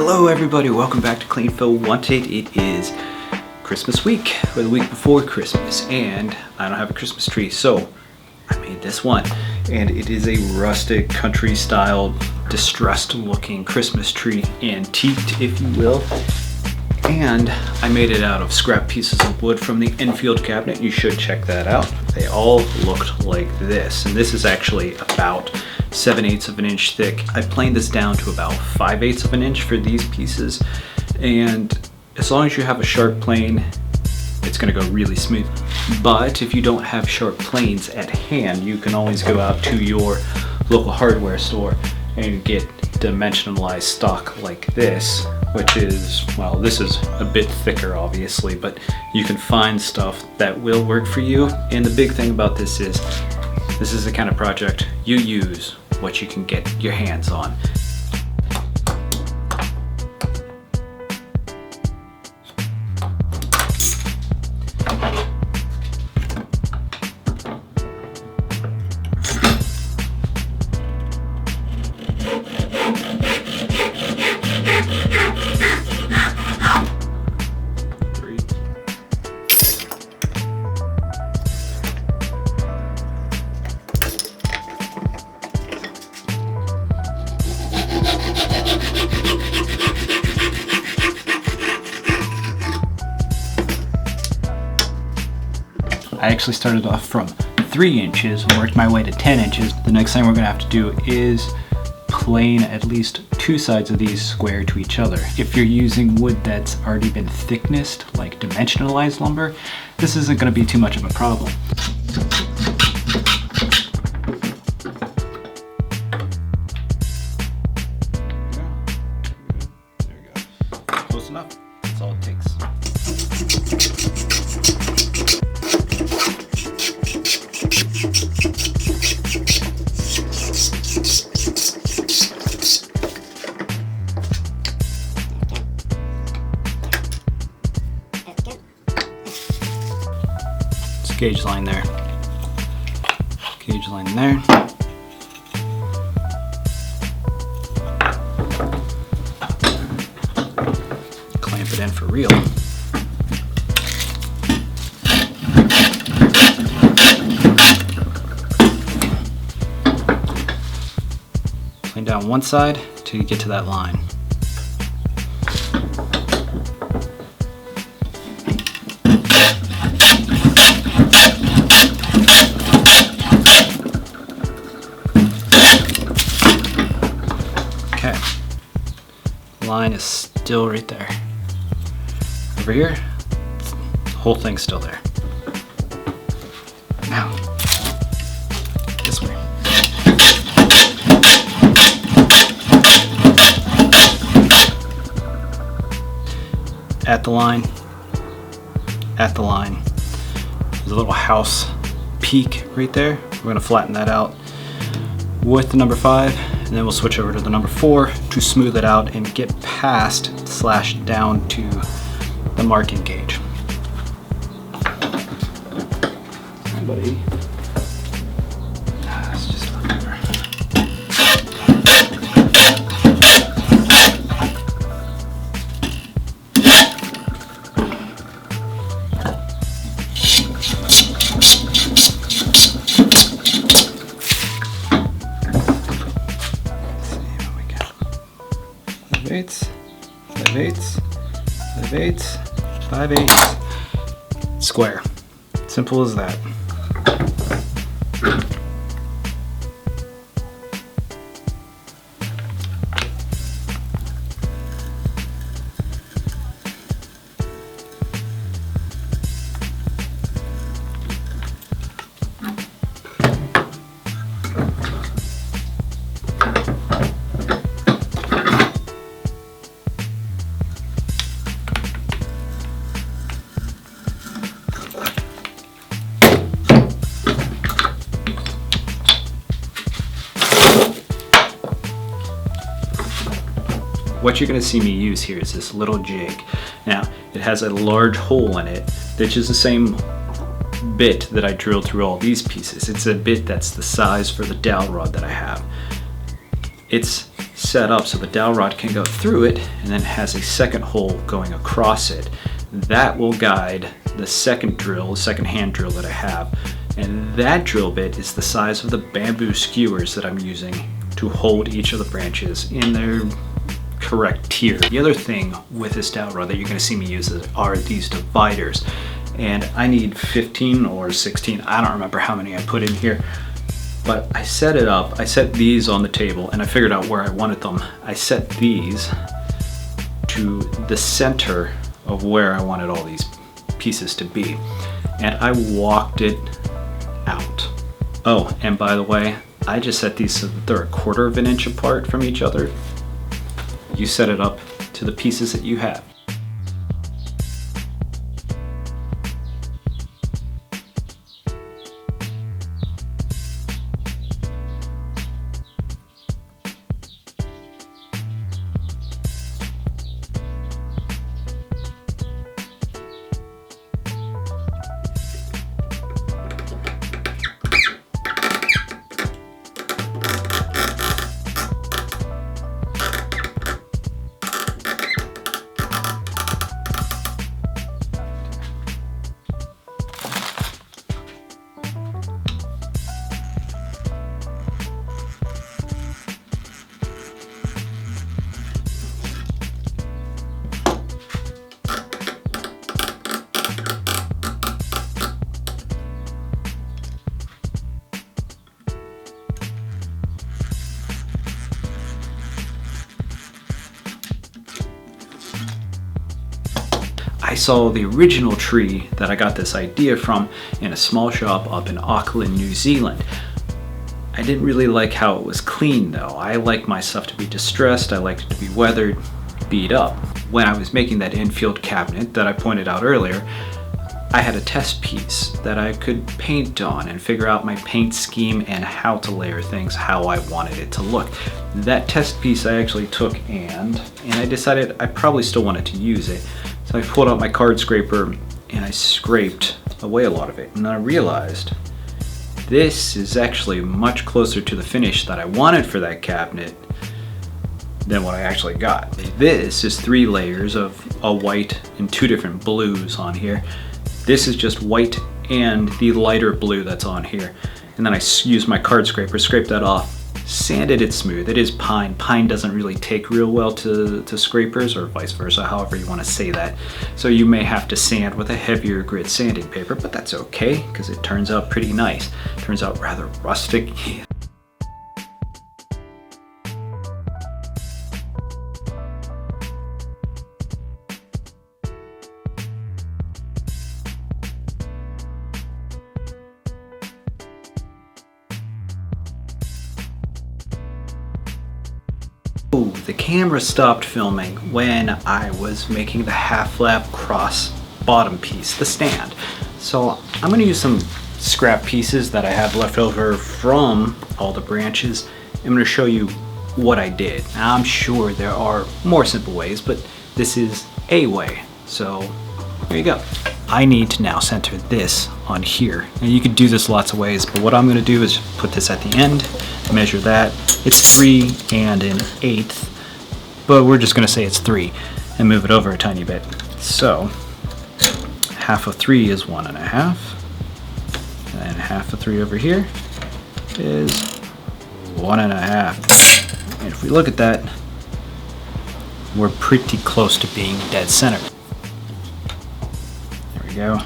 Hello everybody, welcome back to Cleanfield Wanted. It is Christmas week, or the week before Christmas, and I don't have a Christmas tree, so I made this one. And it is a rustic, country style, distressed looking Christmas tree, antiqued if you will. And I made it out of scrap pieces of wood from the enfield cabinet. You should check that out. They all looked like this, and this is actually about 7/8 of an inch thick. I planed this down to about 5/8 of an inch for these pieces, and as long as you have a sharp plane, it's gonna go really smooth. But if you don't have sharp planes at hand, you can always go out to your local hardware store and get dimensionalized stock like this, which is, well, this is a bit thicker obviously, but you can find stuff that will work for you. And the big thing about this is the kind of project you use what you can get your hands on. I actually started off from 3 inches and worked my way to 10 inches. The next thing we're gonna have to do is plane at least 2 sides of these square to each other. If you're using wood that's already been thicknessed, like dimensionalized lumber, this isn't gonna be too much of a problem. There we go. Close enough. That's all it takes. Gauge line there. Gauge line there. Clamp it in for real. Plane down one side till you get to that line. Okay, line is still right there. Over here, the whole thing's still there. Now, this way. At the line, at the line. There's a little house peak right there. We're gonna flatten that out with the number 5. And then we'll switch over to the number 4 to smooth it out and get past / down to the marking gauge. Buddy. It's just not over. Eighths, 5/8, 5/8, 5/8. Square. Simple as that. What you're going to see me use here is this little jig. Now, it has a large hole in it, which is the same bit that I drilled through all these pieces. It's a bit that's the size for the dowel rod that I have. It's set up so the dowel rod can go through it, and then it has a second hole going across it. That will guide the second drill, the second hand drill that I have. And that drill bit is the size of the bamboo skewers that I'm using to hold each of the branches in their correct tier. The other thing with this dowel rod that you're going to see me use are these dividers. And I need 15 or 16, I don't remember how many I put in here. But I set it up, I set these on the table, and I figured out where I wanted them. I set these to the center of where I wanted all these pieces to be. And I walked it out. Oh, and by the way, I just set these so that they're 1/4 of an inch apart from each other. You set it up to the pieces that you have. I saw the original tree that I got this idea from in a small shop up in Auckland, New Zealand. I didn't really like how it was clean though. I like my stuff to be distressed, I like it to be weathered, beat up. When I was making that enfield cabinet that I pointed out earlier, I had a test piece that I could paint on and figure out my paint scheme and how to layer things, how I wanted it to look. That test piece I actually took and I decided I probably still wanted to use it. So I pulled out my card scraper and I scraped away a lot of it. And then I realized this is actually much closer to the finish that I wanted for that cabinet than what I actually got. This is 3 layers of a white and 2 different blues on here. This is just white and the lighter blue that's on here. And then I used my card scraper, scraped that off, sanded it smooth. It is pine. Pine doesn't really take real well to scrapers, or vice versa, however you want to say that. So you may have to sand with a heavier grit sanding paper, but that's okay because it turns out pretty nice. It turns out rather rustic. Oh, the camera stopped filming when I was making the half lap cross bottom piece, the stand. So I'm going to use some scrap pieces that I have left over from all the branches. I'm going to show you what I did. Now, I'm sure there are more simple ways, but this is a way. So there you go. I need to now center this on here. And you could do this lots of ways, but what I'm going to do is put this at the end, measure that. It's 3 1/8, but we're just going to say it's 3 and move it over a tiny bit. So half of 3 is 1 1/2, and half of 3 over here is 1 1/2. And if we look at that, we're pretty close to being dead center. There we go.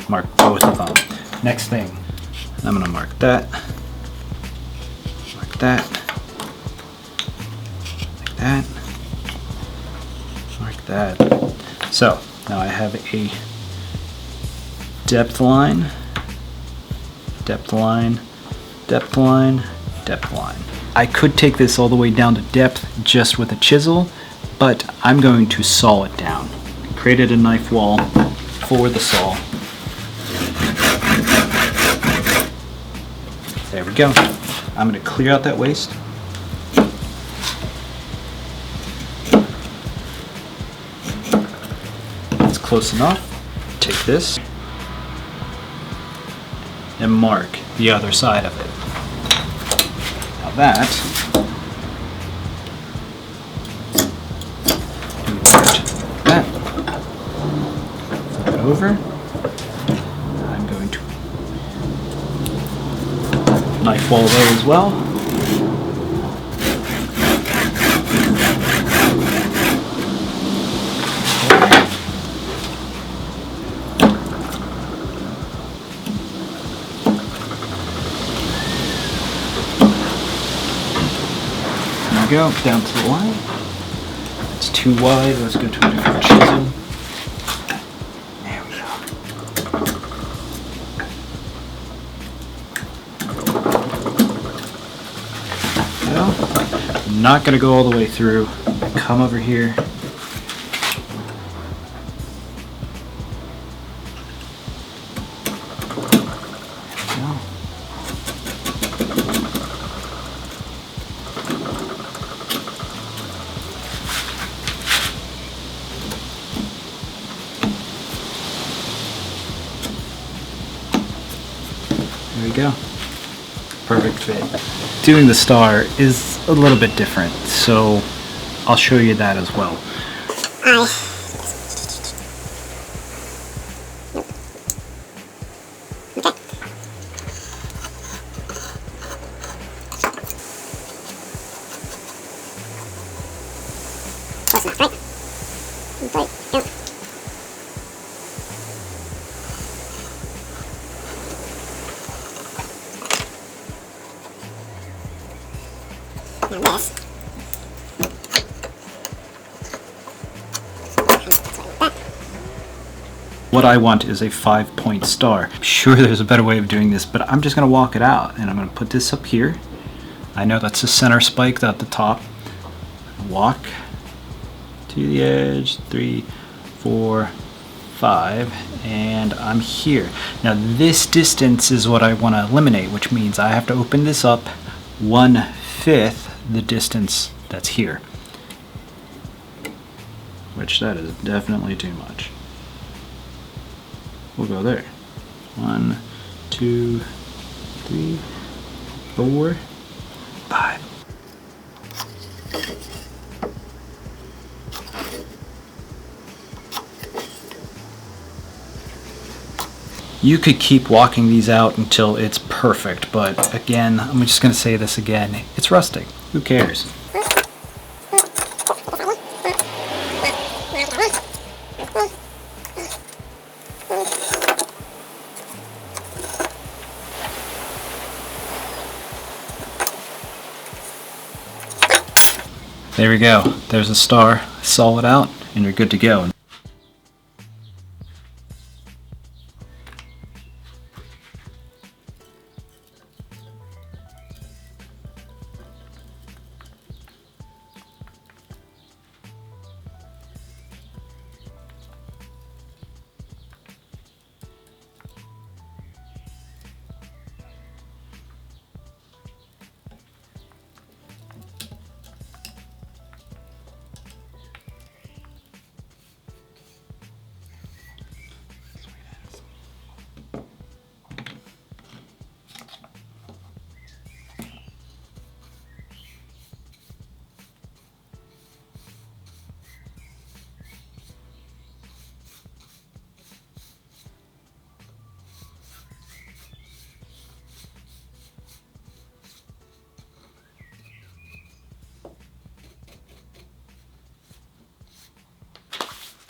Mark both of them. Next thing, I'm going to mark that, like that, like that. So now I have a depth line, depth line, depth line, depth line. I could take this all the way down to depth just with a chisel, but I'm going to saw it down. Created a knife wall for the saw. There we go. I'm going to clear out that waste. It's close enough. Take this and mark the other side of it. Now Now that flip it over. I'm going to knife wall there as well. There we go, down to the line. It's too wide, let's go to a different chisel. There we go. I'm not going to go all the way through. Come over here. There we go. Perfect fit. Doing the star is a little bit different, so I'll show you that as well. What I want is a 5-point star. I'm sure there's a better way of doing this, but I'm just going to walk it out, and I'm going to put this up here. I know that's the center spike at the top. Walk to the edge, 3, 4, 5, and I'm here. Now this distance is what I want to eliminate, which means I have to open this up 1/5 the distance that's here, which that is definitely too much. We'll go there. 1, 2, 3, 4, 5. You could keep walking these out until it's perfect, but again, I'm just going to say this again, it's rustic. Who cares? There we go. There's a star. Saw it out, and you're good to go.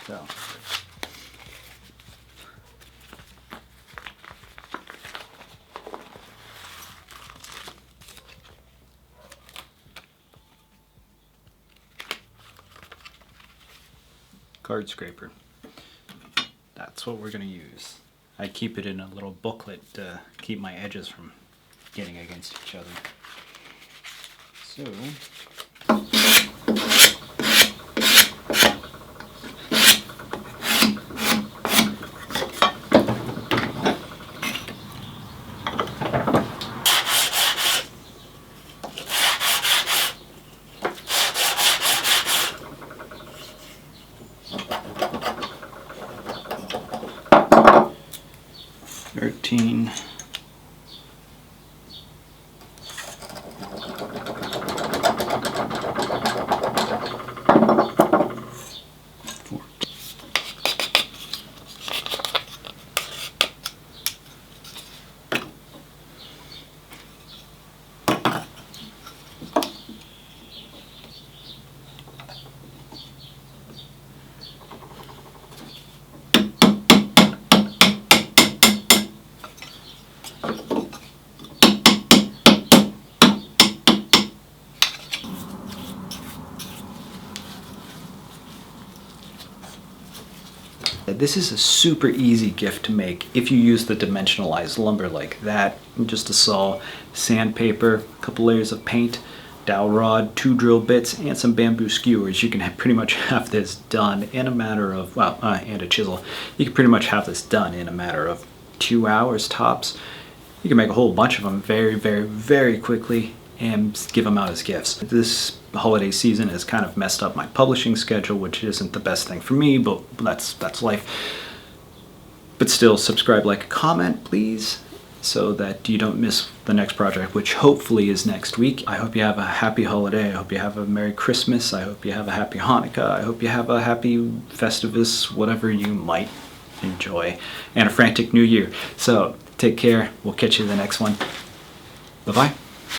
So. Card scraper. That's what we're going to use. I keep it in a little booklet to keep my edges from getting against each other. So, 13, that this is a super easy gift to make if you use the dimensionalized lumber like that. Just a saw, sandpaper, a couple layers of paint, dowel rod, 2 drill bits, and some bamboo skewers. You can pretty much have this done in a matter of, well, and a chisel. You can pretty much have this done in a matter of 2 hours tops. You can make a whole bunch of them very, very, very quickly and give them out as gifts. This holiday season has kind of messed up my publishing schedule, which isn't the best thing for me, but that's life. But still, subscribe, like, comment, please, so that you don't miss the next project, which hopefully is next week. I hope you have a happy holiday. I hope you have a Merry Christmas. I hope you have a happy Hanukkah. I hope you have a happy Festivus, whatever you might enjoy, and a frantic new year. So take care. We'll catch you in the next one. Bye-bye.